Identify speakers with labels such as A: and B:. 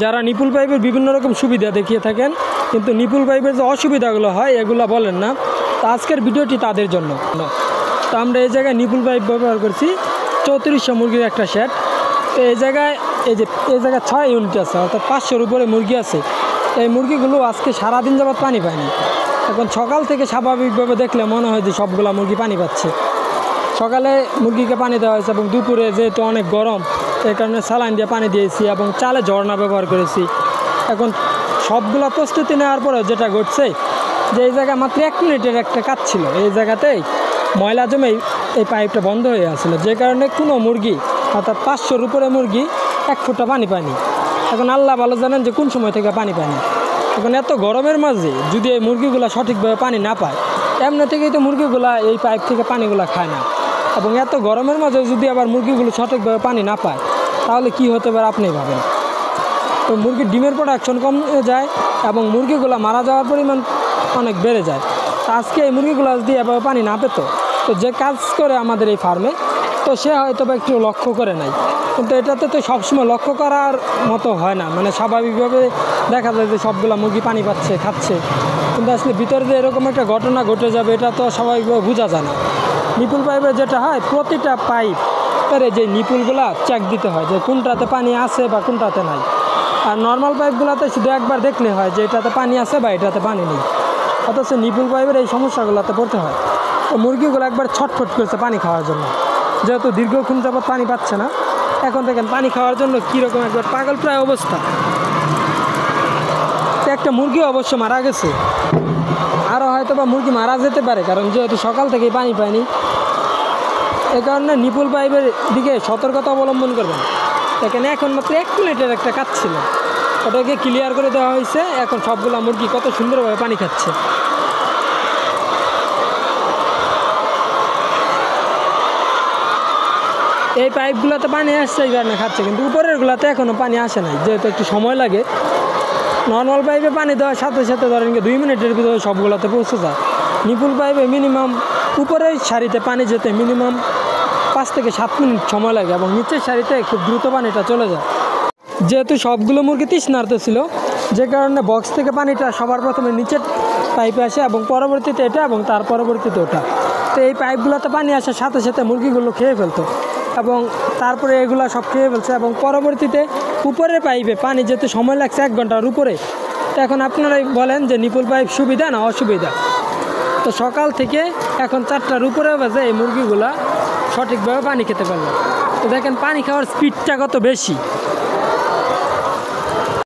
A: যারা নিপুল পাইপের বিভিন্ন রকম সুবিধা দেখিয়ে থাকেন, কিন্তু নিপুল পাইপের যে অসুবিধাগুলো হয় এগুলো বলেন না। তো আজকের ভিডিওটি তাদের জন্য। তো আমরা এই জায়গায় নিপুল পাইপ ব্যবহার করছি 3400 মুরগির একটা শেড। তো এই জায়গায় 6 ইউনিট আছে, অর্থাৎ 500-র উপরে মুরগি আছে। এই মুরগিগুলো আজকে সারাদিন যাবৎ পানি পায়নি। এখন সকাল থেকে স্বাভাবিকভাবে দেখলে মনে হয় যে সবগুলা মুরগি পানি পাচ্ছে। সকালে মুরগিকে পানি দেওয়া হয়েছে এবং দুপুরে যেহেতু অনেক গরম এই কারণে স্যালাইন দিয়ে পানি দিয়েছি এবং চালে ঝর্ণা ব্যবহার করেছি। এখন সবগুলা প্রস্তুতি নেওয়ার পরে যেটা ঘটছে যে এই জায়গায় মাত্র 1 মিনিটের একটা কাজ ছিল, এই জায়গাতেই ময়লা জমে এই পাইপটা বন্ধ হয়ে আসছিলো, যে কারণে কোনো মুরগি অর্থাৎ 500-র উপরে মুরগি 1 ফোঁটা পানি পায়নি। এখন আল্লাহ ভালো জানেন যে কোন সময় থেকে পানি পায়নি। এখন এত গরমের মাঝে যদি এই মুরগিগুলো সঠিকভাবে পানি না পায়, এমনি থেকেই তো মুরগিগুলা এই পাইপ থেকে পানিগুলো খায় না। এবং এত গরমের মাঝে যদি আবার মুরগিগুলো সঠিকভাবে পানি না পায় তাহলে কি হতে পারে আপনি ভাবেন। তো মুরগির ডিমের প্রোডাকশন কমে যায় এবং মুরগিগুলো মারা যাওয়ার পরিমাণ অনেক বেড়ে যায়। তো আজকে এই মুরগিগুলো যদি এভাবে পানি না পেত, তো যে কাজ করে আমাদের এই ফার্মে, তো সে হয়তো বা একটু লক্ষ্য করে নাই। কিন্তু এটাতে তো সবসময় লক্ষ্য করার মতো হয় না, মানে স্বাভাবিকভাবে দেখা যায় যে সবগুলো মুরগি পানি পাচ্ছে, খাচ্ছে, কিন্তু আসলে ভিতরে যে এরকম একটা ঘটনা ঘটে যাবে এটা তো স্বাভাবিকভাবে বোঝা যায় না। নিপুল পাইপে যেটা হয়, প্রতিটা পাইপের যে নিপুলগুলা চেক দিতে হয় যে কোনটাতে পানি আছে বা কোনটাতে নাই। আর নর্মাল পাইপগুলোতে শুধু একবার দেখলে হয় যে এটাতে পানি আছে বা এটাতে পানি নেই। অথচ নিপুল পাইপের এই সমস্যাগুলোতে পড়তে হয়। তো মুরগিগুলো একবার ছটফট করছে পানি খাওয়ার জন্য, যেহেতু দীর্ঘক্ষণ যাবৎ পানি পাচ্ছে না। এখন দেখেন পানি খাওয়ার জন্য কীরকম একবার পাগল প্রায় অবস্থা। একটা মুরগি অবশ্য মারা গেছে, আরও হয়তো বা মুরগি মারা যেতে পারে, কারণ যেহেতু সকাল থেকেই পানি পায়নি। এ কারণে নিপুল পাইপের দিকে সতর্কতা অবলম্বন করবেন। এখানে এখন মাত্র 1 মিনিটের একটা কাজ ছিল, ওটাকে ক্লিয়ার করে দেওয়া হয়েছে। এখন সবগুলো মুরগি কত সুন্দরভাবে পানি খাচ্ছে। এই পাইপগুলোতে পানি আসছে এই কারণে খাচ্ছে, কিন্তু উপরেরগুলোতে এখনও পানি আসে নাই, যেহেতু একটু সময় লাগে। নর্মাল পাইপে পানি দেওয়ার সাথে সাথে ধরেন 2 মিনিটের ভিতরে সবগুলোতে পৌঁছে যায়। নিপুল পাইপে মিনিমাম উপরের সারিতে পানি যেতে মিনিমাম 5 থেকে 7 মিনিট সময় লাগে এবং নিচের সারিতে খুব দ্রুত পানিটা চলে যায়। যেহেতু সবগুলো মুরগি তৃষ্ণার্ত ছিল, যে কারণে বক্স থেকে পানিটা সবার প্রথমে নিচের পাইপে আসে এবং পরবর্তীতে এটা এবং তার পরবর্তীতে ওটা। তো এই পাইপগুলোতে পানি আসার সাথে সাথে মুরগিগুলো খেয়ে ফেলতো এবং তারপরে এগুলো সব খেয়ে ফেলছে এবং পরবর্তীতে উপরের পাইপে পানি যেতে সময় লাগছে 1 ঘন্টার উপরে। তো এখন আপনারাই বলেন যে নিপুল পাইপ সুবিধা না অসুবিধা। তো সকাল থেকে এখন 4টার উপরে বাজে এই মুরগিগুলা সঠিকভাবে পানি খেতে পারলো। তো দেখেন পানি খাওয়ার স্পিডটা কত বেশি।